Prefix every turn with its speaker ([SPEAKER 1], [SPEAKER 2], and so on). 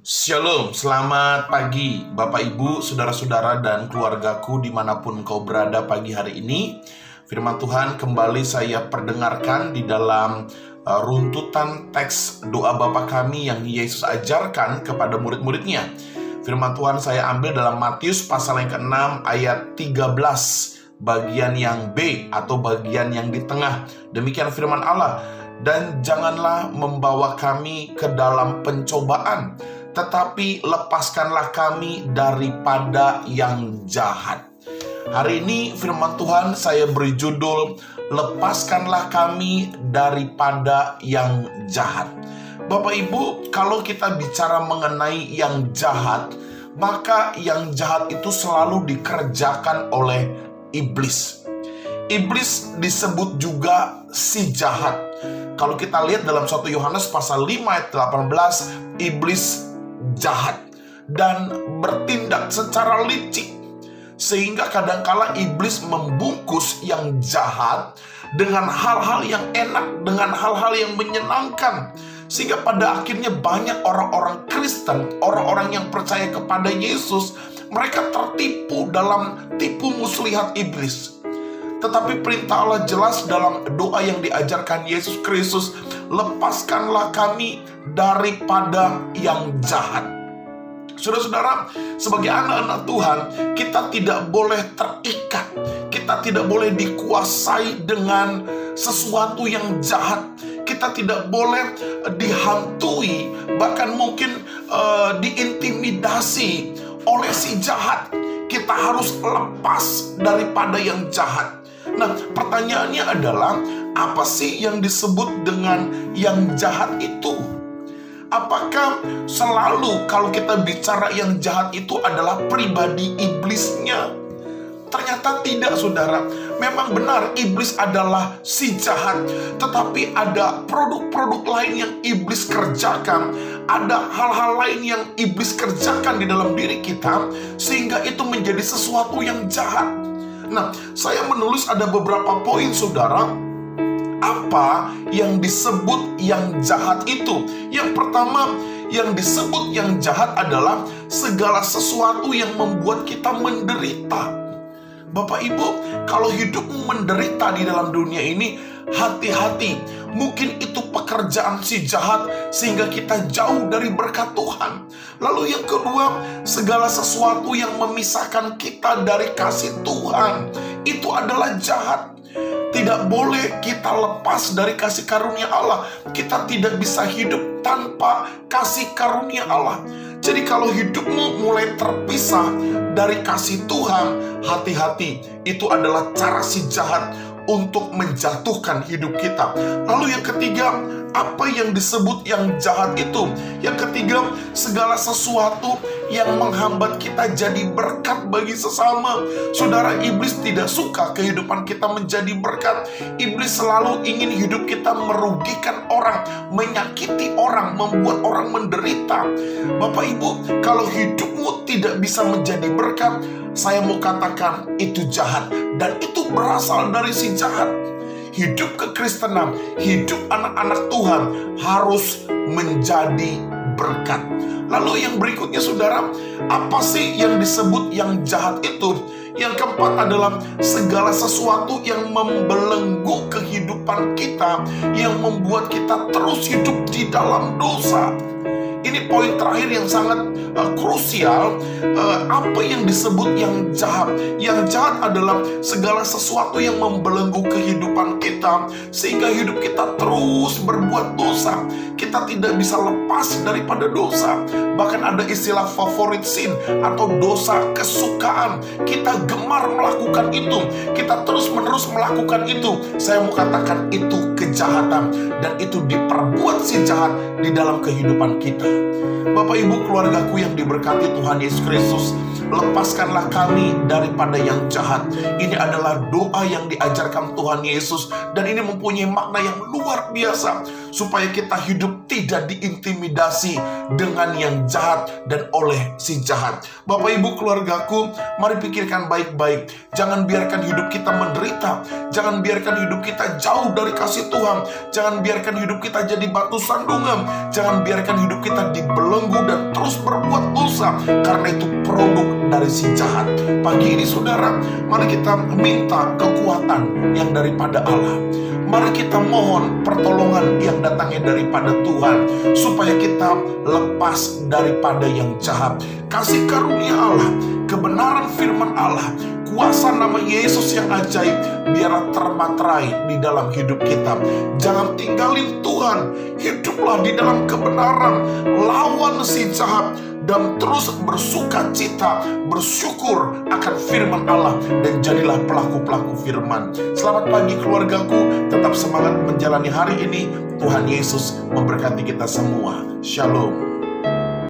[SPEAKER 1] Shalom, selamat pagi Bapak Ibu, Saudara-saudara dan keluargaku dimanapun kau berada pagi hari ini. Firman Tuhan kembali saya perdengarkan di dalam runtutan teks doa Bapa kami yang Yesus ajarkan kepada murid-muridnya. Firman Tuhan saya ambil dalam Matius pasal yang ke-6 ayat 13, bagian yang B atau bagian yang di tengah. Demikian firman Allah, dan janganlah membawa kami ke dalam pencobaan, tetapi lepaskanlah kami daripada yang jahat. Hari ini firman Tuhan saya beri judul, lepaskanlah kami daripada yang jahat. Bapak Ibu, kalau kita bicara mengenai yang jahat, maka yang jahat itu selalu dikerjakan oleh iblis. Iblis disebut juga si jahat. Kalau kita lihat dalam 1 Yohanes pasal 5 ayat 18, iblis jahat dan bertindak secara licik, sehingga kadangkala iblis membungkus yang jahat dengan hal-hal yang enak, dengan hal-hal yang menyenangkan, sehingga pada akhirnya banyak orang-orang Kristen, orang-orang yang percaya kepada Yesus, mereka tertipu dalam tipu muslihat iblis. Tetapi perintah Allah jelas dalam doa yang diajarkan Yesus Kristus, lepaskanlah kami daripada yang jahat. Saudara-saudara, sebagai anak-anak Tuhan, kita tidak boleh terikat, kita tidak boleh dikuasai dengan sesuatu yang jahat. Kita tidak boleh dihantui, bahkan mungkin diintimidasi oleh si jahat. Kita harus lepas daripada yang jahat. Nah, pertanyaannya adalah, apa sih yang disebut dengan yang jahat itu? Apakah selalu kalau kita bicara yang jahat itu adalah pribadi iblisnya? Ternyata tidak, saudara. Memang benar iblis adalah si jahat, tetapi ada produk-produk lain yang iblis kerjakan. Ada hal-hal lain yang iblis kerjakan di dalam diri kita, sehingga itu menjadi sesuatu yang jahat. Nah, saya menulis ada beberapa poin, saudara, apa yang disebut yang jahat itu. Yang pertama, yang disebut yang jahat adalah segala sesuatu yang membuat kita menderita. Bapak Ibu, kalau hidupmu menderita di dalam dunia ini, hati-hati. Mungkin itu pekerjaan si jahat sehingga kita jauh dari berkat Tuhan. Lalu yang kedua, segala sesuatu yang memisahkan kita dari kasih Tuhan, itu adalah jahat. Tidak boleh kita lepas dari kasih karunia Allah. Kita tidak bisa hidup tanpa kasih karunia Allah. Jadi kalau hidupmu mulai terpisah dari kasih Tuhan, hati-hati, itu adalah cara si jahat untuk menjatuhkan hidup kita. Lalu yang ketiga, apa yang disebut yang jahat itu? Yang ketiga, segala sesuatu yang menghambat kita jadi berkat bagi sesama. Saudara, iblis tidak suka kehidupan kita menjadi berkat. Iblis selalu ingin hidup kita merugikan orang, menyakiti orang, membuat orang menderita. Bapak Ibu, kalau hidupmu tidak bisa menjadi berkat, saya mau katakan itu jahat, dan itu berasal dari si jahat. Hidup kekristenan, hidup anak-anak Tuhan harus menjadi berkat. Lalu yang berikutnya, saudara, apa sih yang disebut yang jahat itu? Yang keempat adalah segala sesuatu yang membelenggu kehidupan kita, yang membuat kita terus hidup di dalam dosa. Ini poin terakhir yang sangat krusial. Apa yang disebut yang jahat? Yang jahat adalah segala sesuatu yang membelenggu kehidupan kita, sehingga hidup kita terus berbuat dosa. Kita tidak bisa lepas daripada dosa. Bahkan ada istilah favorit sin atau dosa kesukaan. Kita gemar melakukan itu, kita terus-menerus melakukan itu. Saya mau katakan itu kejahatan, dan itu diperbuat si jahat di dalam kehidupan kita. Bapak Ibu, keluargaku yang diberkati Tuhan Yesus Kristus, lepaskanlah kami daripada yang jahat. Ini adalah doa yang diajarkan Tuhan Yesus, dan ini mempunyai makna yang luar biasa, supaya kita hidup tidak diintimidasi dengan yang jahat dan oleh si jahat. Bapak Ibu, keluargaku, mari pikirkan baik-baik. Jangan biarkan hidup kita menderita. Jangan biarkan hidup kita jauh dari kasih Tuhan. Jangan biarkan hidup kita jadi batu sandungan. Jangan biarkan hidup kita dibelenggu dan terus dosa, karena itu produk dari si jahat. Pagi ini saudara, mari kita minta kekuatan yang daripada Allah. Mari kita mohon pertolongan yang datangnya daripada Tuhan, supaya kita lepas daripada yang jahat. Kasih karunia Allah, kebenaran firman Allah, kuasa nama Yesus yang ajaib, biarlah termaterai di dalam hidup kita. Jangan tinggalin Tuhan, hiduplah di dalam kebenaran, lawan si jahat, dan terus bersuka cita, bersyukur akan firman Allah, dan jadilah pelaku-pelaku firman. Selamat pagi keluargaku, tetap semangat menjalani hari ini. Tuhan Yesus memberkati kita semua. Shalom.